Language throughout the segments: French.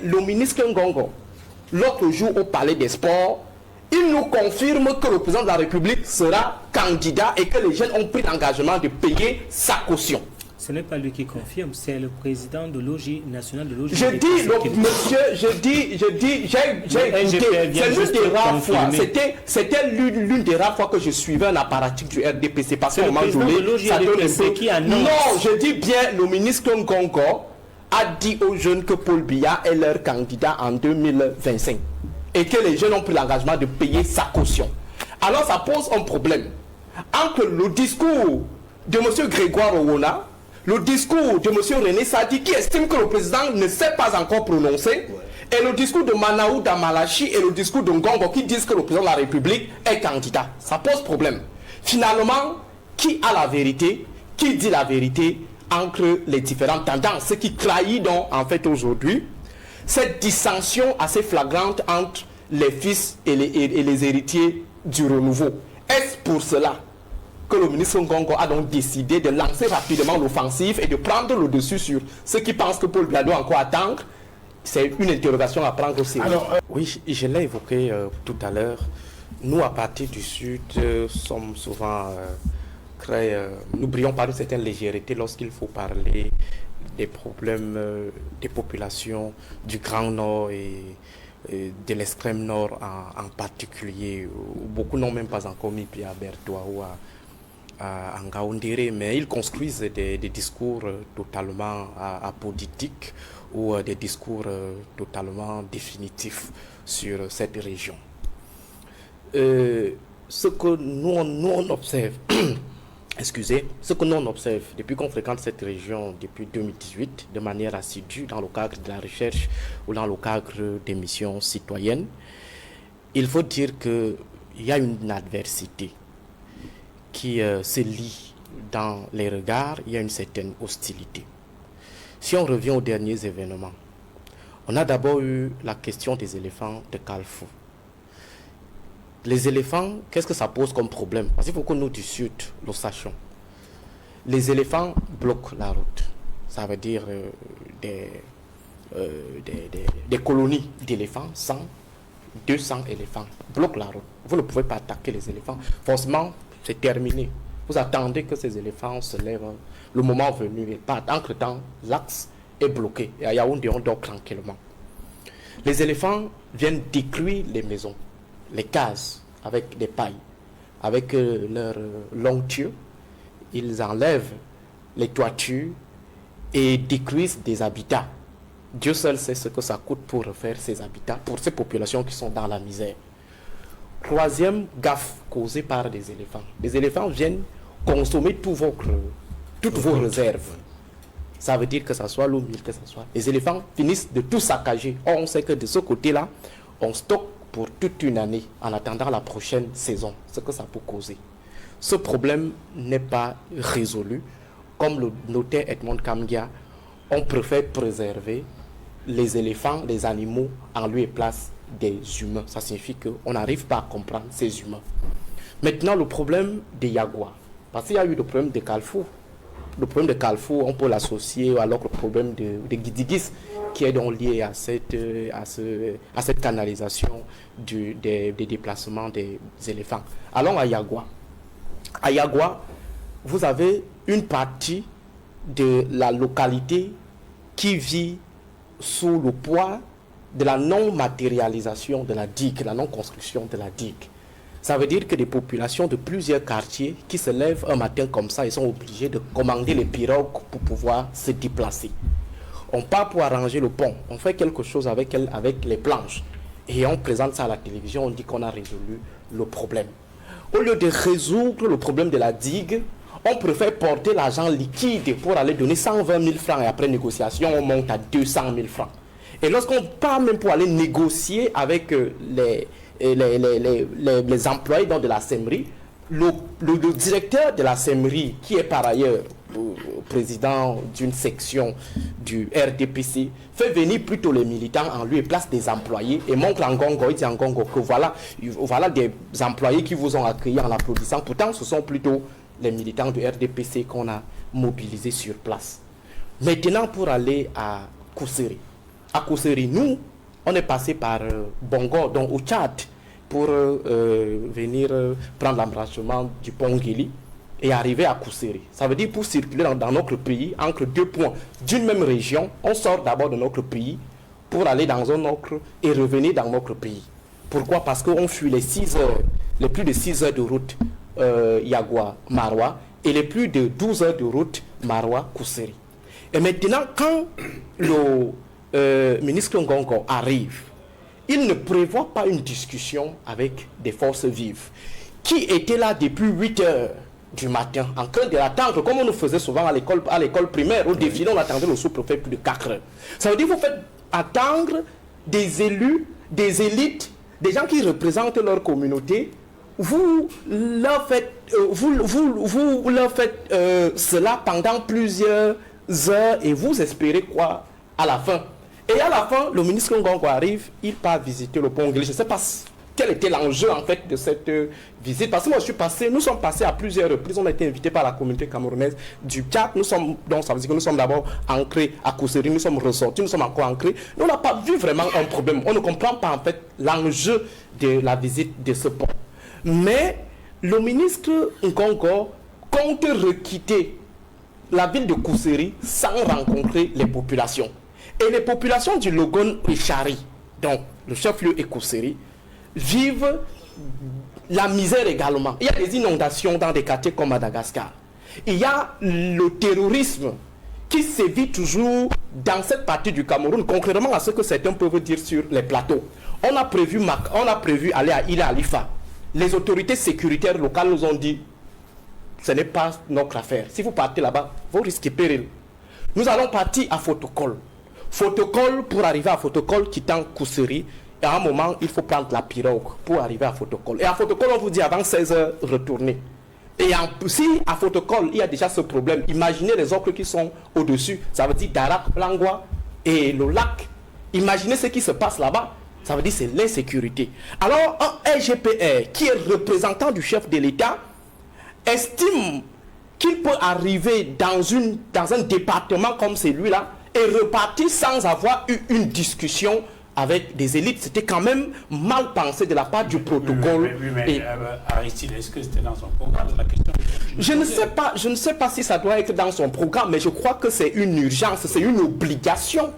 le ministre Ngongo, l'autre jour au Palais des Sports, il nous confirme que le président de la République sera candidat et que les jeunes ont pris l'engagement de payer sa caution. Ce n'est pas lui qui confirme, c'est le président de l'OJ national de l'OJ. Je dis, monsieur, j'ai écouté, c'est l'une des rares fois, c'était l'une des rares fois que je suivais un apparatique du RDPC, parce qu'à un moment donné, ça donne un peu... Non, je dis bien, le ministre Ngongo a dit aux jeunes que Paul Biya est leur candidat en 2025 et que les jeunes ont pris l'engagement de payer sa caution. Alors ça pose un problème entre le discours de M. Grégoire Owona, le discours de M. René Sadi qui estime que le président ne s'est pas encore prononcé, et le discours de Manaou Damalachi et le discours de Ngongo qui disent que le président de la République est candidat. Ça pose problème. Finalement, qui a la vérité? Qui dit la vérité entre les différentes tendances? Ce qui trahit donc en fait aujourd'hui cette dissension assez flagrante entre les fils et les héritiers du renouveau. Est-ce pour cela que le ministre Ngongo a donc décidé de lancer rapidement l'offensive et de prendre le dessus sur ceux qui pensent que Paul Biya doit encore attendre? C'est une interrogation à prendre au sérieux. Alors, oui, je l'ai évoqué tout à l'heure. Nous, à partir du Sud, sommes souvent nous brillons par une certaine légèreté lorsqu'il faut parler des problèmes des populations du Grand Nord et de l'extrême Nord en particulier. Beaucoup n'ont même pas encore mis pied à Bertoua ou à Ngaoundéré, mais ils construisent des discours totalement apodictiques ou des discours totalement définitifs sur cette région. Ce que nous on observe, excusez, ce que nous on observe depuis qu'on fréquente cette région depuis 2018 de manière assidue dans le cadre de la recherche ou dans le cadre des missions citoyennes, il faut dire qu'il y a une adversité qui se lit dans les regards, il y a une certaine hostilité. Si on revient aux derniers événements, on a d'abord eu la question des éléphants de Kalfou. Les éléphants, qu'est-ce que ça pose comme problème? Parce qu'il faut que nous du Sud le sachions. Les éléphants bloquent la route. Ça veut dire des colonies d'éléphants, 100, 200 éléphants bloquent la route. Vous ne pouvez pas attaquer les éléphants. Forcément, c'est terminé. Vous attendez que ces éléphants se lèvent. Le moment venu, ils partent. Entre-temps, l'axe est bloqué. Et à Yaoundé, on dort tranquillement. Les éléphants viennent détruire les maisons, les cases, avec des pailles. Avec leurs longs tuyaux, ils enlèvent les toitures et détruisent des habitats. Dieu seul sait ce que ça coûte pour refaire ces habitats, pour ces populations qui sont dans la misère. Troisième gaffe causée par des éléphants. Les éléphants viennent consommer toutes vos réserves. Ça veut dire que ce soit l'eau, que ce soit... Les éléphants finissent de tout saccager. Or, on sait que de ce côté-là, on stocke pour toute une année en attendant la prochaine saison. Ce que ça peut causer. Ce problème n'est pas résolu. Comme le notait Edmond Kamgia, on préfère préserver les éléphants, les animaux, en lieu et place des humains. Ça signifie qu'on n'arrive pas à comprendre ces humains. Maintenant, le problème des Yagua. Parce qu'il y a eu le problème de Kalfou. Le problème de Kalfou, on peut l'associer alors que le problème de Gidigis, qui est donc lié à cette canalisation des déplacements des éléphants. Allons à Yagua. À Yagua, vous avez une partie de la localité qui vit sous le poids de la non-matérialisation de la digue, la non-construction de la digue. Ça veut dire que des populations de plusieurs quartiers qui se lèvent un matin comme ça, ils sont obligés de commander les pirogues pour pouvoir se déplacer. On part pour arranger le pont, on fait quelque chose avec les planches et on présente ça à la télévision, on dit qu'on a résolu le problème. Au lieu de résoudre le problème de la digue, on préfère porter l'argent liquide pour aller donner 120 000 francs et après négociation, on monte à 200 000 francs. Et lorsqu'on part même pour aller négocier avec les employés de la CEMRI, le directeur de la CEMRI, qui est par ailleurs président d'une section du RDPC, fait venir plutôt les militants en lieu et place des employés et montre en Ngongo, il dit en Ngongo que voilà des employés qui vous ont accueillis en applaudissant. Pourtant, ce sont plutôt les militants du RDPC qu'on a mobilisés sur place. Maintenant, pour aller à Kousseri. à Kousseri. Nous, on est passé par Bongo, donc au Tchad, pour venir prendre l'embrassement du pont Guéli et arriver à Kousseri. Ça veut dire pour circuler dans notre pays, entre deux points d'une même région, on sort d'abord de notre pays pour aller dans un autre et revenir dans notre pays. Pourquoi? Parce qu'on fuit les 6 heures, les plus de 6 heures de route Yagwa-Marwa et les plus de 12 heures de route Marwa-Kousseri. Et maintenant, quand le ministre Ngongo arrive, il ne prévoit pas une discussion avec des forces vives qui étaient là depuis 8 heures du matin, en train de l'attendre, comme on le faisait souvent à l'école primaire. Au défilé, on attendait le sous-préfet plus de 4 heures. Ça veut dire que vous faites attendre des élus, des élites, des gens qui représentent leur communauté. Vous leur faites, cela pendant plusieurs heures et vous espérez quoi à la fin? Et à la fin, le ministre Ngongo arrive, il part visiter le pont Guéli. Je ne sais pas quel était l'enjeu en fait de cette visite. Parce que moi nous sommes passés à plusieurs reprises. On a été invités par la communauté camerounaise du Tchad. Donc ça veut dire que nous sommes d'abord ancrés à Kousseri, nous sommes ressortis, nous sommes encore ancrés. On n'a pas vu vraiment un problème. On ne comprend pas en fait l'enjeu de la visite de ce pont. Mais le ministre Ngongo compte requitter la ville de Kousseri sans rencontrer les populations. Et les populations du Logon et Chari, donc le chef-lieu est Kousseri, vivent la misère également. Il y a des inondations dans des quartiers comme Madagascar. Il y a le terrorisme qui sévit toujours dans cette partie du Cameroun, concrètement à ce que certains peuvent dire sur les plateaux. On a prévu aller à Ila Alifa. Les autorités sécuritaires locales nous ont dit ce n'est pas notre affaire. Si vous partez là-bas, vous risquez péril. Nous allons partir à Fotokol. Fotokol, pour arriver à Fotokol, quittant Kousseri, et à un moment, il faut prendre la pirogue pour arriver à Fotokol. Et à Fotokol, on vous dit avant 16 heures, retournez. Et si à Fotokol, il y a déjà ce problème, imaginez les autres qui sont au-dessus. Ça veut dire Darak, Langwa et le lac. Imaginez ce qui se passe là-bas. Ça veut dire c'est l'insécurité. Alors, un LGPR, qui est représentant du chef de l'État, estime qu'il peut arriver dans un département comme celui-là et repartir sans avoir eu une discussion avec des élites. C'était quand même mal pensé de la part du protocole. Oui, mais Aristide, est-ce que c'était dans son programme? La question. Je ne sais pas si ça doit être dans son programme, mais je crois que c'est une urgence, c'est une obligation.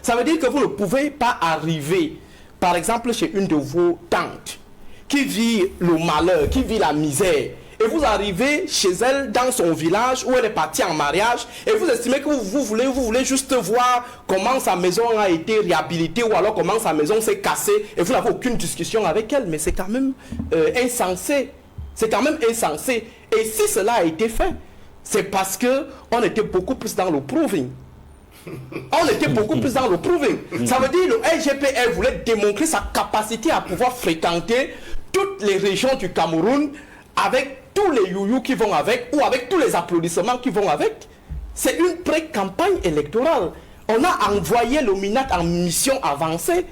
Ça veut dire que vous ne pouvez pas arriver, par exemple, chez une de vos tantes qui vit le malheur, qui vit la misère, et vous arrivez chez elle dans son village où elle est partie en mariage et vous estimez que vous voulez juste voir comment sa maison a été réhabilitée ou alors comment sa maison s'est cassée et vous n'avez aucune discussion avec elle. Mais c'est quand même insensé. C'est quand même insensé. Et si cela a été fait, c'est parce qu'on était beaucoup plus dans le proving. On était beaucoup plus dans le proving. Ça veut dire que le LGPR voulait démontrer sa capacité à pouvoir fréquenter toutes les régions du Cameroun avec tous les youyous qui vont avec ou avec tous les applaudissements qui vont avec. C'est une pré-campagne électorale. On a envoyé le MINAT en mission avancée,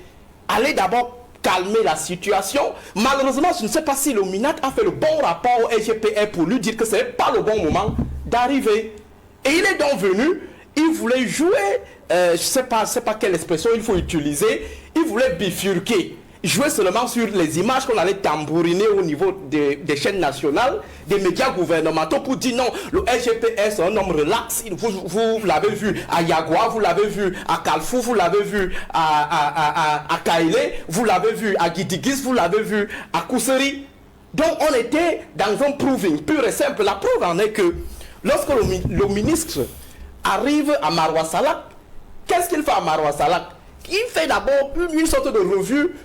aller d'abord calmer la situation. Malheureusement, je ne sais pas si le MINAT a fait le bon rapport au LGPR pour lui dire que ce n'est pas le bon moment d'arriver. Et il est donc venu, il voulait jouer, je ne sais pas quelle expression il faut utiliser, il voulait bifurquer. Jouer seulement sur les images qu'on allait tambouriner au niveau des chaînes nationales, des médias gouvernementaux pour dire non, le LGPR c'est un homme relax. Vous l'avez vu à Yagwa, vous l'avez vu à Kalfou, vous l'avez vu à Kailé, vous l'avez vu à Gidigis, vous l'avez vu à Kousseri. Donc on était dans un proving pur et simple. La preuve en est que lorsque le ministre arrive à Marwa Salak, qu'est-ce qu'il fait à Marwa Salak? Il fait d'abord une sorte de revue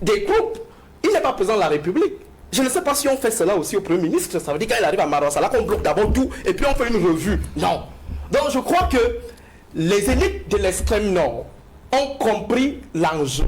des groupes. Il n'est pas président de la République. Je ne sais pas si on fait cela aussi au Premier ministre. Ça veut dire qu'il arrive à Marwa Salak, on bloque d'abord tout et puis on fait une revue. Non. Donc je crois que les élites de l'extrême nord ont compris l'enjeu.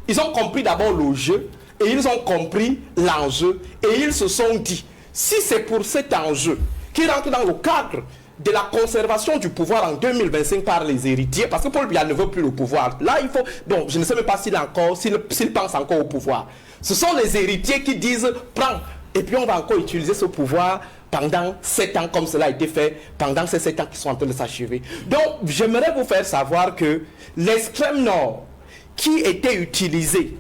Ils ont compris d'abord le jeu et ils ont compris l'enjeu et ils se sont dit, si c'est pour cet enjeu qui rentre dans le cadre de la conservation du pouvoir en 2025 par les héritiers, parce que Paul Biya ne veut plus le pouvoir. Là, il faut... Bon, je ne sais même pas s'il pense encore au pouvoir. Ce sont les héritiers qui disent, prends Et puis on va encore utiliser ce pouvoir pendant 7 ans, comme cela a été fait, pendant ces 7 ans qui sont en train de s'achever. Donc, j'aimerais vous faire savoir que l'extrême nord, qui était utilisé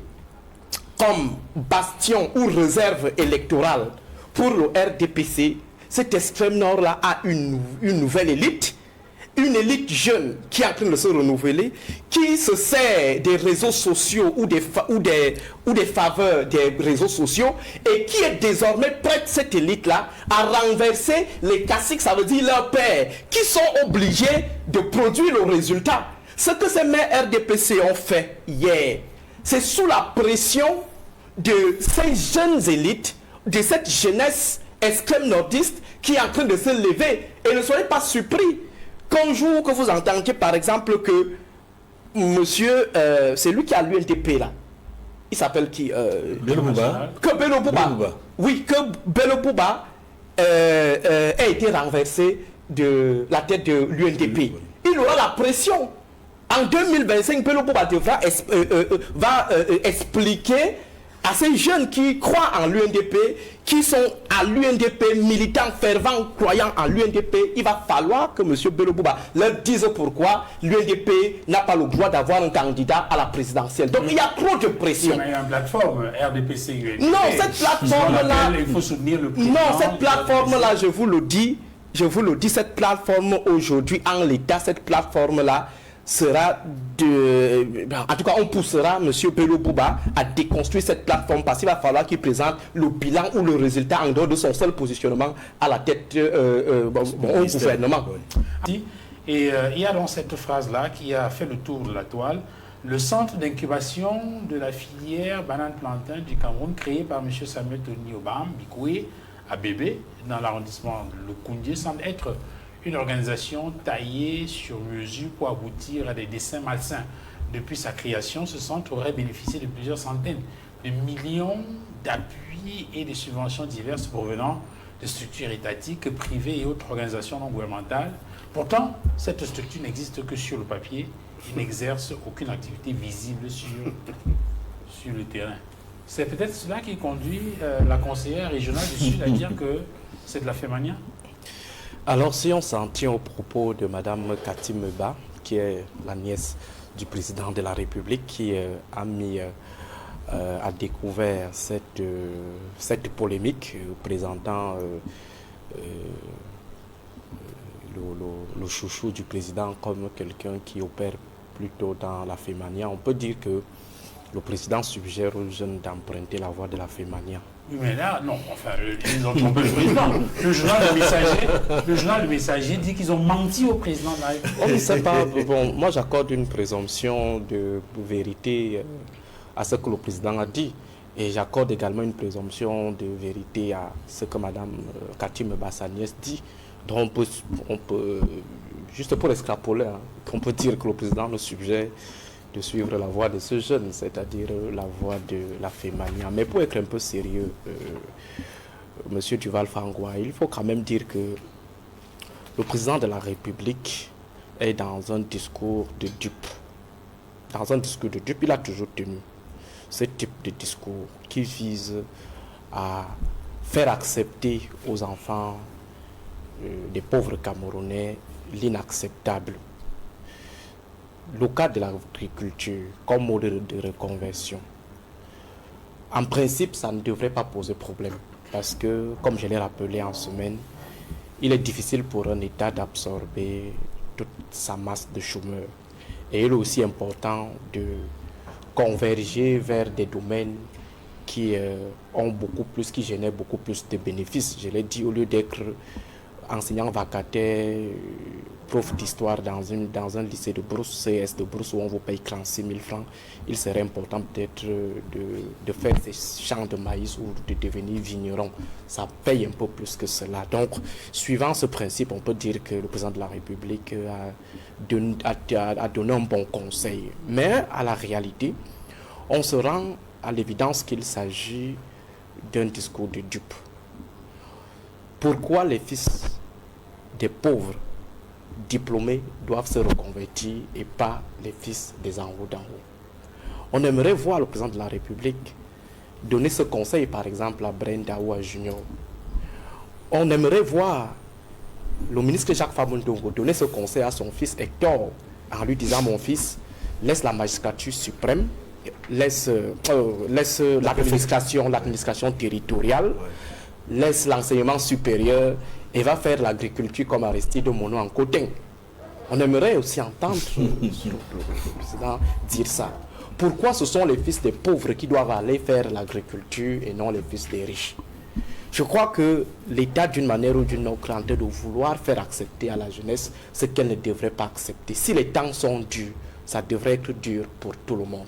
comme bastion ou réserve électorale pour le RDPC, cet extrême nord-là a une nouvelle élite, une élite jeune qui est en train de se renouveler, qui se sert des réseaux sociaux ou des faveurs des réseaux sociaux et qui est désormais prête, cette élite-là, à renverser les caciques, ça veut dire leurs pères, qui sont obligés de produire le résultat. Ce que ces maires RDPC ont fait hier, c'est sous la pression de ces jeunes élites, de cette jeunesse extrême nordiste qui est en train de se lever. Et ne soyez pas surpris qu'un jour que vous entendiez par exemple que monsieur, c'est lui qui a l'UNDP là, il s'appelle qui Bello Bouba. Que Bello Bouba. Oui, que Bello Bouba a été renversé de la tête de l'UNDP. Il aura la pression. En 2025, Bello Bouba devra expliquer à ces jeunes qui croient en l'UNDP, qui sont à l'UNDP, militants, fervents, croyants en l'UNDP, il va falloir que M. Bello Bouba leur dise pourquoi l'UNDP n'a pas le droit d'avoir un candidat à la présidentielle. Donc il y a trop de pression. Il y a une plateforme RDPC UNDP. Non, cette plateforme-là, il faut soutenir le président. non, cette plateforme-là, je vous le dis, cette plateforme aujourd'hui, en l'état, cette plateforme-là, sera en tout cas on poussera M. Bello Bouba à déconstruire cette plateforme parce qu'il va falloir qu'il présente le bilan ou le résultat en dehors de son seul positionnement à la tête au gouvernement. Et il y a dans cette phrase-là qui a fait le tour de la toile, le centre d'incubation de la filière banane-plantain du Cameroun créé par M. Samuel Tony Obam, Bikoué, à Bébé, dans l'arrondissement de Lokoundé, semble être une organisation taillée sur mesure pour aboutir à des desseins malsains. Depuis sa création, ce centre aurait bénéficié de plusieurs centaines de millions d'appuis et de subventions diverses provenant de structures étatiques, privées et autres organisations non gouvernementales. Pourtant, cette structure n'existe que sur le papier et n'exerce aucune activité visible sur le terrain. C'est peut-être cela qui conduit la conseillère régionale du Sud à dire que c'est de la fémania. Alors, si on s'en tient au propos de Mme Cathy Meba, qui est la nièce du président de la République, qui a découvert cette polémique présentant le chouchou du président comme quelqu'un qui opère plutôt dans la fémania, on peut dire que le président suggère aux jeunes d'emprunter la voie de la fémania. Mais là, non, enfin, ils ont trompé le président. Le journal Le Messager dit qu'ils ont menti au président de la République. On ne sait pas. Bon, moi, j'accorde une présomption de vérité à ce que le président a dit. Et j'accorde également une présomption de vérité à ce que Mme Cathy Meba, sa nièce, dit. Donc, on peut juste pour extrapoler, on peut dire que le président nous suggère de suivre la voie de ce jeune, c'est-à-dire la voie de la fémania. Mais pour être un peu sérieux, Monsieur Duval Fangwa, il faut quand même dire que le président de la République est dans un discours de dupe. Dans un discours de dupe, il a toujours tenu ce type de discours qui vise à faire accepter aux enfants des pauvres Camerounais l'inacceptable. Le cas de l'agriculture comme modèle de reconversion, en principe, ça ne devrait pas poser problème parce que, comme je l'ai rappelé en semaine, il est difficile pour un État d'absorber toute sa masse de chômeurs. Et il est aussi important de converger vers des domaines qui qui génèrent beaucoup plus de bénéfices. Je l'ai dit, au lieu d'être enseignant vacataire, prof d'histoire dans un lycée de Brousse, CS de Brousse, où on vous paye 36 000 francs, il serait important peut-être de faire ces champs de maïs ou de devenir vigneron. Ça paye un peu plus que cela. Donc, suivant ce principe, on peut dire que le président de la République a donné un bon conseil. Mais à la réalité, on se rend à l'évidence qu'il s'agit d'un discours de dupe. Pourquoi les fils des pauvres diplômés doivent se reconvertir et pas les fils des en haut d'en haut? On aimerait voir le président de la République donner ce conseil, par exemple, à Brenda ou à Junior. On aimerait voir le ministre Jacques Fabundongo donner ce conseil à son fils Hector, en lui disant, mon fils, laisse la magistrature suprême, laisse l'administration territoriale, laisse l'enseignement supérieur et va faire l'agriculture comme Aristide Mono en Cotin. On aimerait aussi entendre le président dire ça. Pourquoi ce sont les fils des pauvres qui doivent aller faire l'agriculture et non les fils des riches? Je crois que l'État, d'une manière ou d'une autre, est en train de vouloir faire accepter à la jeunesse ce qu'elle ne devrait pas accepter. Si les temps sont durs, ça devrait être dur pour tout le monde.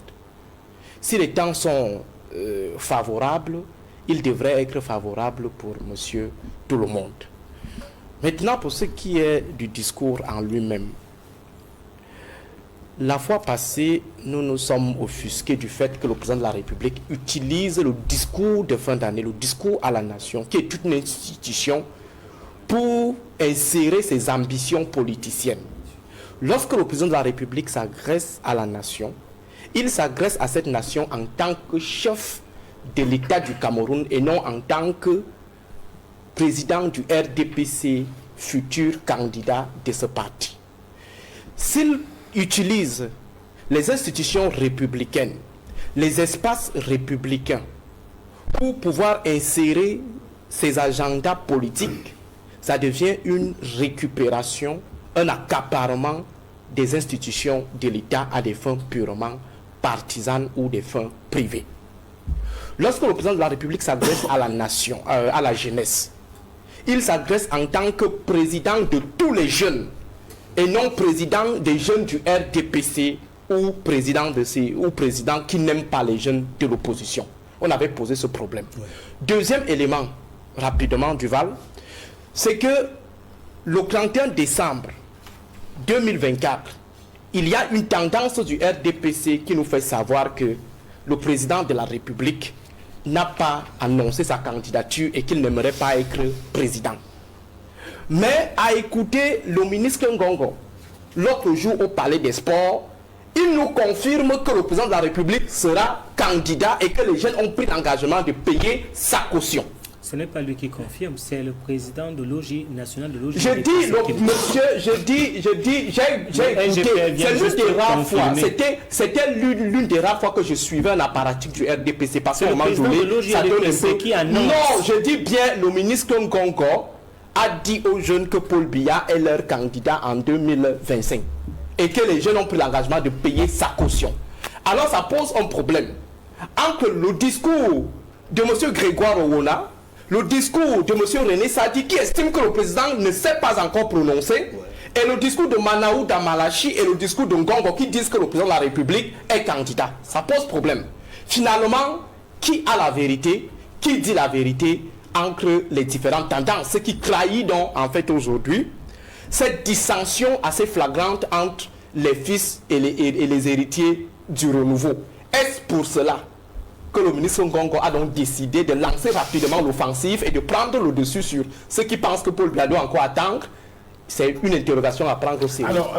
Si les temps sont favorables, ils devraient être favorables pour monsieur tout le monde. Maintenant, pour ce qui est du discours en lui-même, la fois passée, nous nous sommes offusqués du fait que le président de la République utilise le discours de fin d'année, le discours à la nation, qui est une institution, pour insérer ses ambitions politiciennes. Lorsque le président de la République s'adresse à la nation, il s'adresse à cette nation en tant que chef de l'État du Cameroun et non en tant que président du RDPC, futur candidat de ce parti. S'il utilise les institutions républicaines, les espaces républicains pour pouvoir insérer ses agendas politiques, ça devient une récupération, un accaparement des institutions de l'État à des fins purement partisanes ou des fins privées. Lorsque le président de la République s'adresse à la nation, à la jeunesse, il s'adresse en tant que président de tous les jeunes et non président des jeunes du RDPC ou président qui n'aiment pas les jeunes de l'opposition. On avait posé ce problème. Ouais. Deuxième élément, rapidement, Duval, c'est que le 31 décembre 2024, il y a une tendance du RDPC qui nous fait savoir que le président de la République n'a pas annoncé sa candidature et qu'il n'aimerait pas être président. Mais à écouter le ministre Ngongo, l'autre jour au Palais des Sports, il nous confirme que le président de la République sera candidat et que les jeunes ont pris l'engagement de payer sa caution. Ce n'est pas lui qui confirme, c'est le président de l'OGI, national de l'OGI. Je dis, monsieur, j'ai écouté, c'est l'une des rares fois, c'était l'une des rares fois que je suivais un apparatchik du RDPC, parce qu'à un moment donné, ça donne un peu... Non, je dis bien, le ministre Ngongo a dit aux jeunes que Paul Biya est leur candidat en 2025 et que les jeunes ont pris l'engagement de payer sa caution. Alors ça pose un problème entre le discours de M. Grégoire Owona, le discours de M. René Sadi qui estime que le président ne s'est pas encore prononcé, et le discours de Manaou Damalachi et le discours de Ngongo qui disent que le président de la République est candidat. Ça pose problème. Finalement, qui a la vérité? Qui dit la vérité entre les différentes tendances? Ce qui trahit donc en fait aujourd'hui cette dissension assez flagrante entre les fils et les héritiers du renouveau. Est-ce pour cela que le ministre Ngongo a donc décidé de lancer rapidement l'offensive et de prendre le dessus sur ceux qui pensent que Paul Biya doit encore attendre? C'est une interrogation à prendre au sérieux. Alors,